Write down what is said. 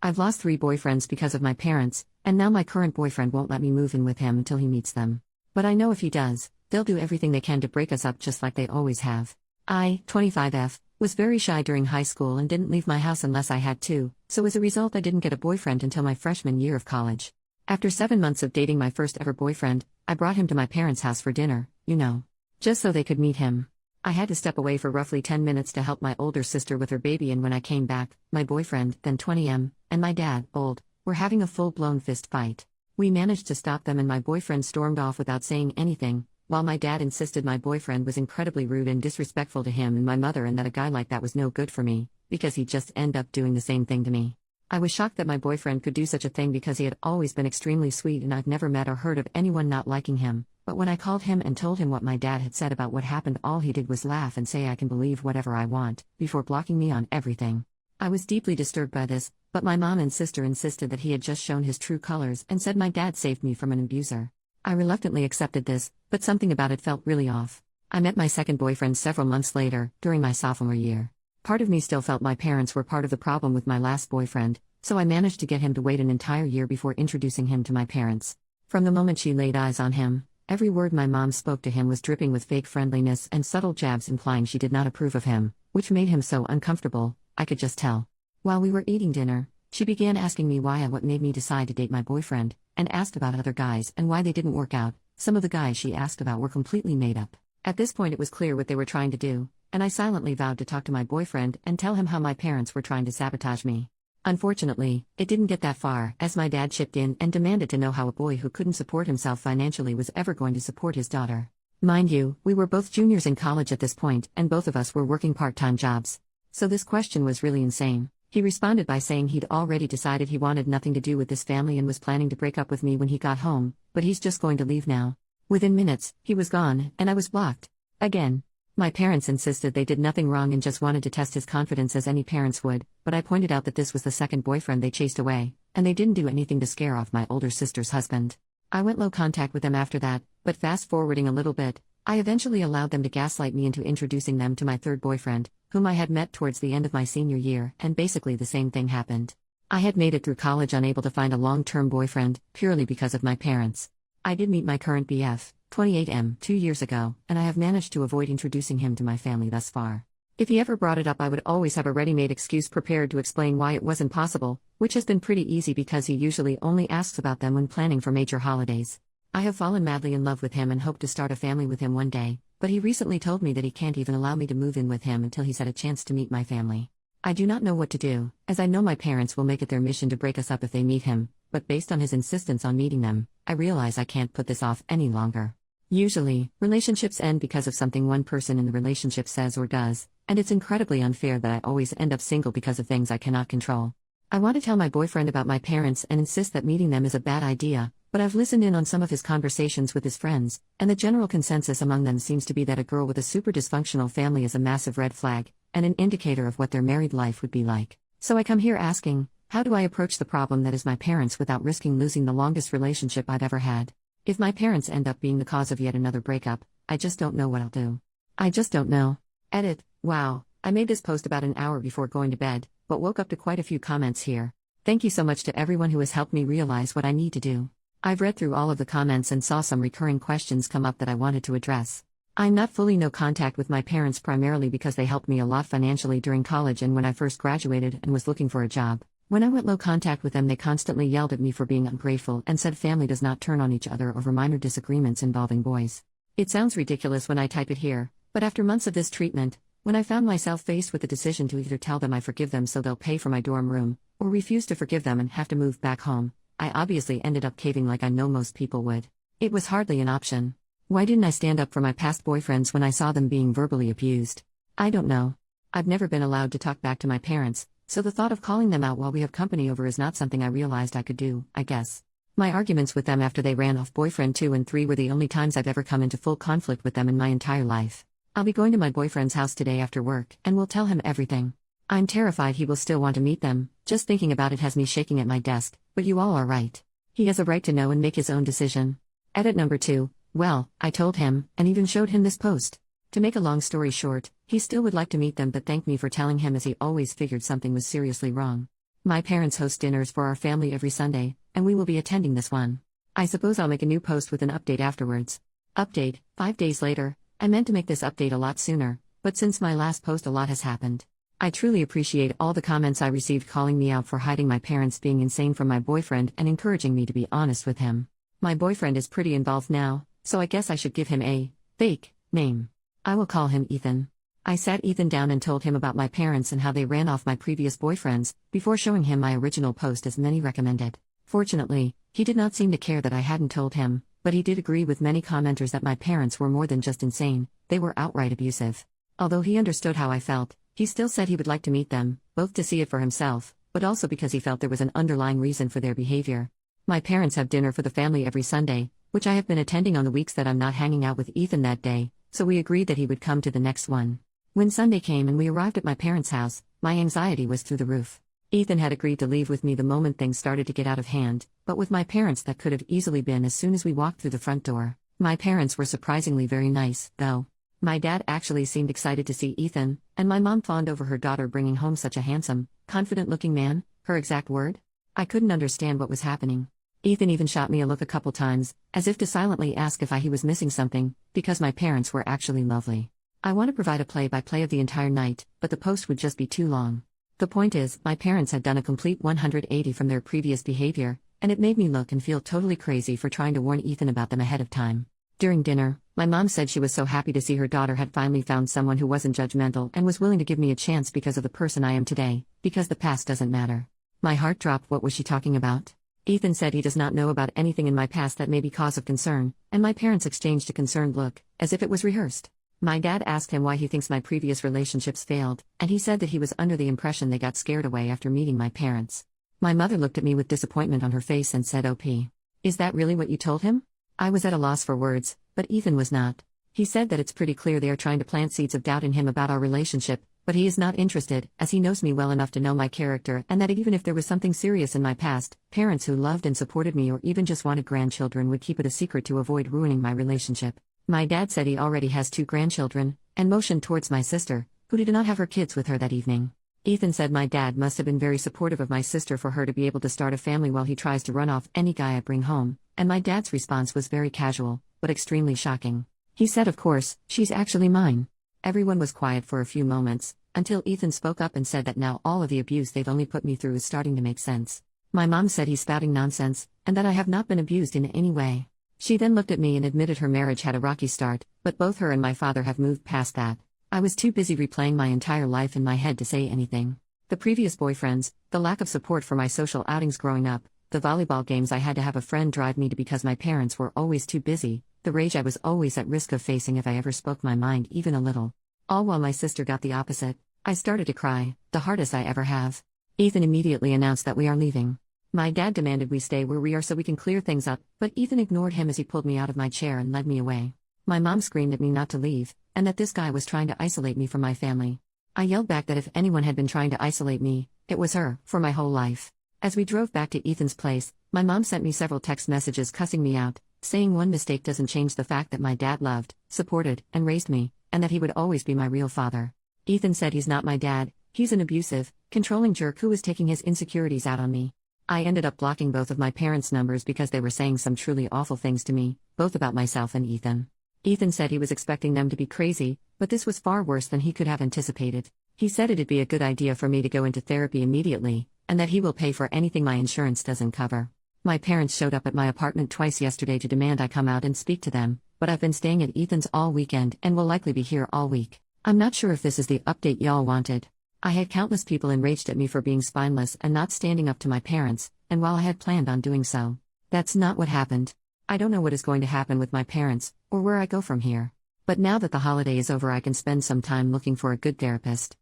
I've lost 3 boyfriends because of my parents, and now my current boyfriend won't let me move in with him until he meets them. But I know if he does, they'll do everything they can to break us up just like they always have. I, 25F, was very shy during high school and didn't leave my house unless I had to, so as a result I didn't get a boyfriend until my freshman year of college. After 7 months of dating my first ever boyfriend, I brought him to my parents' house for dinner, just so they could meet him. I had to step away for roughly 10 minutes to help my older sister with her baby, and when I came back, my boyfriend, then 20M, and my dad, old, were having a full-blown fist fight. We managed to stop them and my boyfriend stormed off without saying anything, while my dad insisted my boyfriend was incredibly rude and disrespectful to him and my mother and that a guy like that was no good for me, because he'd just end up doing the same thing to me. I was shocked that my boyfriend could do such a thing because he had always been extremely sweet and I've never met or heard of anyone not liking him. But when I called him and told him what my dad had said about what happened, all he did was laugh and say I can believe whatever I want, before blocking me on everything. I was deeply disturbed by this, but my mom and sister insisted that he had just shown his true colors and said my dad saved me from an abuser. I reluctantly accepted this, but something about it felt really off. I met my second boyfriend several months later, during my sophomore year. Part of me still felt my parents were part of the problem with my last boyfriend, so I managed to get him to wait an entire year before introducing him to my parents. From the moment she laid eyes on him, every word my mom spoke to him was dripping with fake friendliness and subtle jabs implying she did not approve of him, which made him so uncomfortable, I could just tell. While we were eating dinner, she began asking me why and what made me decide to date my boyfriend, and asked about other guys and why they didn't work out. Some of the guys she asked about were completely made up. At this point it was clear what they were trying to do, and I silently vowed to talk to my boyfriend and tell him how my parents were trying to sabotage me. Unfortunately, it didn't get that far, as my dad chipped in and demanded to know how a boy who couldn't support himself financially was ever going to support his daughter. Mind you, we were both juniors in college at this point, and both of us were working part-time jobs. So this question was really insane. He responded by saying he'd already decided he wanted nothing to do with this family and was planning to break up with me when he got home, but he's just going to leave now. Within minutes, he was gone, and I was blocked. Again. My parents insisted they did nothing wrong and just wanted to test his confidence as any parents would, but I pointed out that this was the second boyfriend they chased away, and they didn't do anything to scare off my older sister's husband. I went low contact with them after that, but fast forwarding a little bit, I eventually allowed them to gaslight me into introducing them to my third boyfriend, whom I had met towards the end of my senior year, and basically the same thing happened. I had made it through college unable to find a long-term boyfriend, purely because of my parents. I did meet my current BF, 28M, 2 years ago, and I have managed to avoid introducing him to my family thus far. If he ever brought it up, I would always have a ready-made excuse prepared to explain why it wasn't possible, which has been pretty easy because he usually only asks about them when planning for major holidays. I have fallen madly in love with him and hope to start a family with him one day, but he recently told me that he can't even allow me to move in with him until he's had a chance to meet my family. I do not know what to do, as I know my parents will make it their mission to break us up if they meet him, but based on his insistence on meeting them, I realize I can't put this off any longer. Usually, relationships end because of something one person in the relationship says or does, and it's incredibly unfair that I always end up single because of things I cannot control. I want to tell my boyfriend about my parents and insist that meeting them is a bad idea, but I've listened in on some of his conversations with his friends, and the general consensus among them seems to be that a girl with a super dysfunctional family is a massive red flag, and an indicator of what their married life would be like. So I come here asking, how do I approach the problem that is my parents without risking losing the longest relationship I've ever had? If my parents end up being the cause of yet another breakup, I just don't know what I'll do. I just don't know. Edit. Wow, I made this post about an hour before going to bed, but woke up to quite a few comments here. Thank you so much to everyone who has helped me realize what I need to do. I've read through all of the comments and saw some recurring questions come up that I wanted to address. I'm not fully no contact with my parents primarily because they helped me a lot financially during college and when I first graduated and was looking for a job. When I went low contact with them, they constantly yelled at me for being ungrateful and said family does not turn on each other over minor disagreements involving boys. It sounds ridiculous when I type it here, but after months of this treatment, when I found myself faced with the decision to either tell them I forgive them so they'll pay for my dorm room, or refuse to forgive them and have to move back home, I obviously ended up caving like I know most people would. It was hardly an option. Why didn't I stand up for my past boyfriends when I saw them being verbally abused? I don't know. I've never been allowed to talk back to my parents, so the thought of calling them out while we have company over is not something I realized I could do, I guess. My arguments with them after they ran off boyfriend 2 and 3 were the only times I've ever come into full conflict with them in my entire life. I'll be going to my boyfriend's house today after work and will tell him everything. I'm terrified he will still want to meet them, just thinking about it has me shaking at my desk, but you all are right. He has a right to know and make his own decision. Edit number 2, well, I told him, and even showed him this post. To make a long story short, he still would like to meet them but thanked me for telling him as he always figured something was seriously wrong. My parents host dinners for our family every Sunday, and we will be attending this one. I suppose I'll make a new post with an update afterwards. Update, 5 days later. I meant to make this update a lot sooner, but since my last post a lot has happened. I truly appreciate all the comments I received calling me out for hiding my parents being insane from my boyfriend and encouraging me to be honest with him. My boyfriend is pretty involved now, so I guess I should give him a fake name. I will call him Ethan. I sat Ethan down and told him about my parents and how they ran off my previous boyfriends, before showing him my original post as many recommended. Fortunately, he did not seem to care that I hadn't told him, but he did agree with many commenters that my parents were more than just insane, they were outright abusive. Although he understood how I felt, he still said he would like to meet them, both to see it for himself, but also because he felt there was an underlying reason for their behavior. My parents have dinner for the family every Sunday, which I have been attending on the weeks that I'm not hanging out with Ethan that day, so we agreed that he would come to the next one. When Sunday came and we arrived at my parents' house, my anxiety was through the roof. Ethan had agreed to leave with me the moment things started to get out of hand, but with my parents that could have easily been as soon as we walked through the front door. My parents were surprisingly very nice, though. My dad actually seemed excited to see Ethan, and my mom fawned over her daughter bringing home such a handsome, confident-looking man, her exact word. I couldn't understand what was happening. Ethan even shot me a look a couple times, as if to silently ask if he was missing something, because my parents were actually lovely. I want to provide a play-by-play of the entire night, but the post would just be too long. The point is, my parents had done a complete 180 from their previous behavior, and it made me look and feel totally crazy for trying to warn Ethan about them ahead of time. During dinner, my mom said she was so happy to see her daughter had finally found someone who wasn't judgmental and was willing to give me a chance because of the person I am today, because the past doesn't matter. My heart dropped. What was she talking about? Ethan said he does not know about anything in my past that may be cause of concern, and my parents exchanged a concerned look, as if it was rehearsed. My dad asked him why he thinks my previous relationships failed, and he said that he was under the impression they got scared away after meeting my parents. My mother looked at me with disappointment on her face and said, "OP. Is that really what you told him?" I was at a loss for words, but Ethan was not. He said that it's pretty clear they are trying to plant seeds of doubt in him about our relationship, but he is not interested, as he knows me well enough to know my character and that even if there was something serious in my past, parents who loved and supported me or even just wanted grandchildren would keep it a secret to avoid ruining my relationship. My dad said he already has 2 grandchildren, and motioned towards my sister, who did not have her kids with her that evening. Ethan said my dad must have been very supportive of my sister for her to be able to start a family while he tries to run off any guy I bring home, and my dad's response was very casual, but extremely shocking. He said, "Of course, she's actually mine." Everyone was quiet for a few moments, until Ethan spoke up and said that now all of the abuse they've only put me through is starting to make sense. My mom said he's spouting nonsense, and that I have not been abused in any way. She then looked at me and admitted her marriage had a rocky start, but both her and my father have moved past that. I was too busy replaying my entire life in my head to say anything. The previous boyfriends, the lack of support for my social outings growing up, the volleyball games I had to have a friend drive me to because my parents were always too busy, the rage I was always at risk of facing if I ever spoke my mind even a little. All while my sister got the opposite. I started to cry, the hardest I ever have. Ethan immediately announced that we are leaving. My dad demanded we stay where we are so we can clear things up, but Ethan ignored him as he pulled me out of my chair and led me away. My mom screamed at me not to leave, and that this guy was trying to isolate me from my family. I yelled back that if anyone had been trying to isolate me, it was her, for my whole life. As we drove back to Ethan's place, my mom sent me several text messages cussing me out, saying one mistake doesn't change the fact that my dad loved, supported, and raised me, and that he would always be my real father. Ethan said he's not my dad, he's an abusive, controlling jerk who is taking his insecurities out on me. I ended up blocking both of my parents' numbers because they were saying some truly awful things to me, both about myself and Ethan. Ethan said he was expecting them to be crazy, but this was far worse than he could have anticipated. He said it'd be a good idea for me to go into therapy immediately, and that he will pay for anything my insurance doesn't cover. My parents showed up at my apartment twice yesterday to demand I come out and speak to them, but I've been staying at Ethan's all weekend and will likely be here all week. I'm not sure if this is the update y'all wanted. I had countless people enraged at me for being spineless and not standing up to my parents, and while I had planned on doing so, that's not what happened. I don't know what is going to happen with my parents, or where I go from here. But now that the holiday is over, I can spend some time looking for a good therapist.